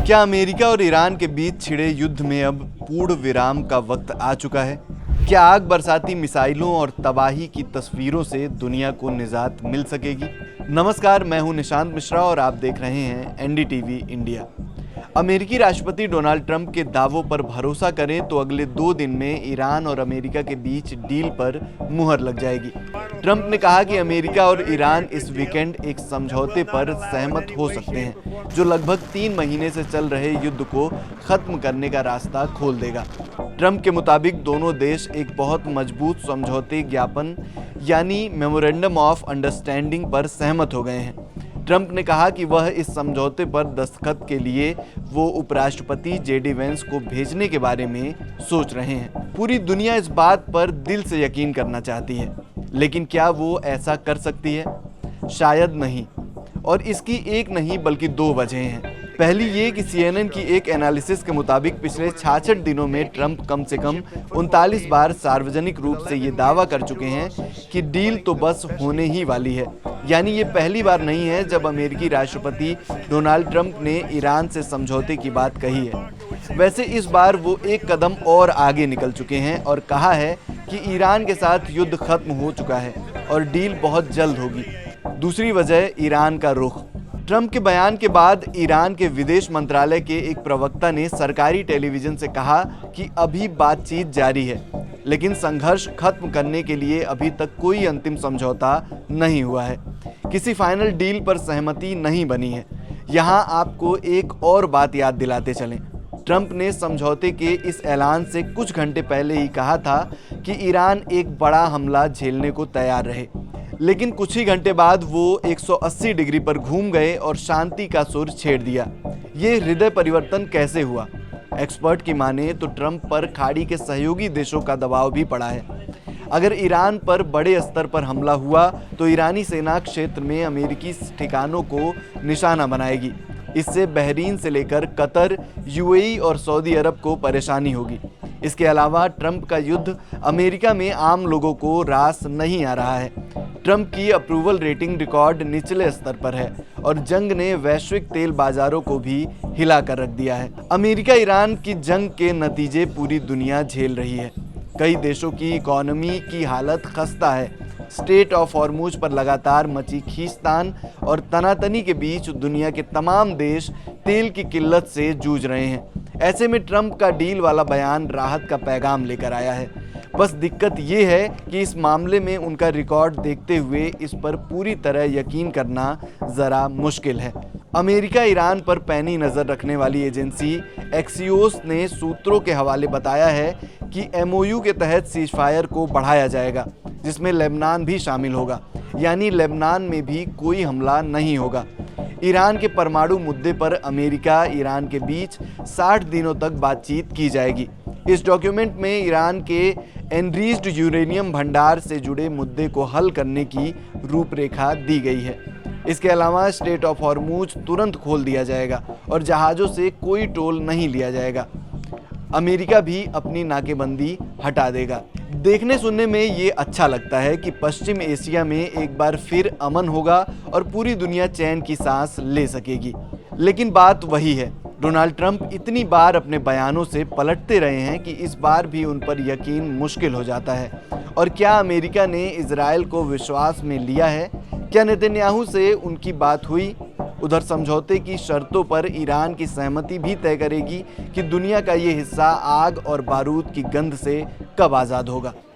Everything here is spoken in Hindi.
क्या अमेरिका और ईरान के बीच छिड़े युद्ध में अब पूर्ण विराम का वक्त आ चुका है? क्या आग बरसाती मिसाइलों और तबाही की तस्वीरों से दुनिया को निजात मिल सकेगी? नमस्कार, मैं हूं निशांत मिश्रा और आप देख रहे हैं एनडीटीवी इंडिया। अमेरिकी राष्ट्रपति डोनाल्ड ट्रंप के दावों पर भरोसा करें तो अगले 2 दिन में ईरान और अमेरिका के बीच डील पर मुहर लग जाएगी। ट्रंप ने कहा कि अमेरिका और ईरान इस वीकेंड एक समझौते पर सहमत हो सकते हैं जो लगभग 3 महीने से चल रहे युद्ध को खत्म करने का रास्ता खोल देगा। ट्रंप के मुताबिक दोनों देश एक बहुत मजबूत समझौते ज्ञापन यानी मेमोरेंडम ऑफ अंडरस्टैंडिंग पर सहमत हो गए हैं। ट्रंप ने कहा कि वह इस समझौते पर दस्तखत के लिए वो उपराष्ट्रपति जेडी वेंस को भेजने के बारे में सोच रहे हैं। पूरी दुनिया इस बात पर दिल से यकीन करना चाहती है, लेकिन क्या वो ऐसा कर सकती है? शायद नहीं, और इसकी एक नहीं बल्कि 2 वजहें हैं। पहली ये कि CNN की एक एनालिसिस के मुताबिक पिछले 66 दिनों में ट्रंप कम से कम 39 बार सार्वजनिक रूप से ये दावा कर चुके हैं कि डील तो बस होने ही वाली है। यानी ये पहली बार नहीं है जब अमेरिकी राष्ट्रपति डोनाल्ड ट्रंप ने ईरान से समझौते की बात कही है। वैसे इस बार वो एक कदम और आगे निकल चुके हैं और कहा है कि ईरान के साथ युद्ध खत्म हो चुका है और डील बहुत जल्द होगी। दूसरी वजह ईरान का रुख। ट्रंप के बयान के बाद ईरान के विदेश मंत्रालय के एक प्रवक्ता ने सरकारी टेलीविजन से कहा कि अभी बातचीत जारी है, लेकिन संघर्ष खत्म करने के लिए अभी तक कोई अंतिम समझौता नहीं हुआ है। किसी फाइनल डील पर सहमति नहीं बनी है। यहाँ आपको एक और बात याद दिलाते चलें। ट्रंप ने समझौते के इस ऐलान से कुछ घंटे पहले ही कहा था कि ईरान एक बड़ा हमला झेलने को तैयार रहे, लेकिन कुछ ही घंटे बाद वो 180 डिग्री पर घूम गए और शांति का सुर छेड़ दिया। ये हृदय परिवर्तन कैसे हुआ? एक्सपर्ट की माने तो ट्रंप पर खाड़ी के सहयोगी देशों का दबाव भी पड़ा है। अगर ईरान पर बड़े स्तर पर हमला हुआ तो ईरानी सेना क्षेत्र में अमेरिकी ठिकानों को निशाना बनाएगी। इससे बहरीन से लेकर कतर, यूएई और सऊदी अरब को परेशानी होगी। इसके अलावा ट्रंप का युद्ध अमेरिका में आम लोगों को रास नहीं आ रहा है। ट्रंप की अप्रूवल रेटिंग रिकॉर्ड निचले स्तर पर है और जंग ने वैश्विक तेल बाजारों को भी हिला कर रख दिया है। अमेरिका ईरान की जंग के नतीजे पूरी दुनिया झेल रही है। कई देशों की इकोनॉमी की हालत खस्ता है। स्ट्रेट ऑफ हॉर्मुज पर लगातार मची खींचतान और तनातनी के बीच दुनिया के तमाम देश तेल की किल्लत से जूझ रहे हैं। ऐसे में ट्रंप का डील वाला बयान राहत का पैगाम लेकर आया है। बस दिक्कत ये है कि इस मामले में उनका रिकॉर्ड देखते हुए इस पर पूरी तरह यकीन करना ज़रा मुश्किल है। अमेरिका ईरान पर पैनी नज़र रखने वाली एजेंसी एक्सियोस ने सूत्रों के हवाले बताया है कि MOU के तहत सीजफायर को बढ़ाया जाएगा, जिसमें लेबनान भी शामिल होगा। यानी लेबनान में भी कोई हमला नहीं होगा। ईरान के परमाणु मुद्दे पर अमेरिका ईरान के बीच 60 दिनों तक बातचीत की जाएगी। इस डॉक्यूमेंट में ईरान के एनरिच्ड यूरेनियम भंडार से जुड़े मुद्दे को हल करने की रूपरेखा दी गई है। इसके अलावा स्ट्रेट ऑफ हॉर्मुज तुरंत खोल दिया जाएगा और जहाज़ों से कोई टोल नहीं लिया जाएगा। अमेरिका भी अपनी नाकेबंदी हटा देगा। देखने सुनने में ये अच्छा लगता है कि पश्चिम एशिया में एक बार फिर अमन होगा और पूरी दुनिया चैन की सांस ले सकेगी। लेकिन बात वही है, डोनाल्ड ट्रंप इतनी बार अपने बयानों से पलटते रहे हैं कि इस बार भी उन पर यकीन मुश्किल हो जाता है। और क्या अमेरिका ने इजराइल को विश्वास में लिया है? क्या नेतन्याहू से उनकी बात हुई? उधर समझौते की शर्तों पर ईरान की सहमति भी तय करेगी कि दुनिया का ये हिस्सा आग और बारूद की गंध से कब आज़ाद होगा।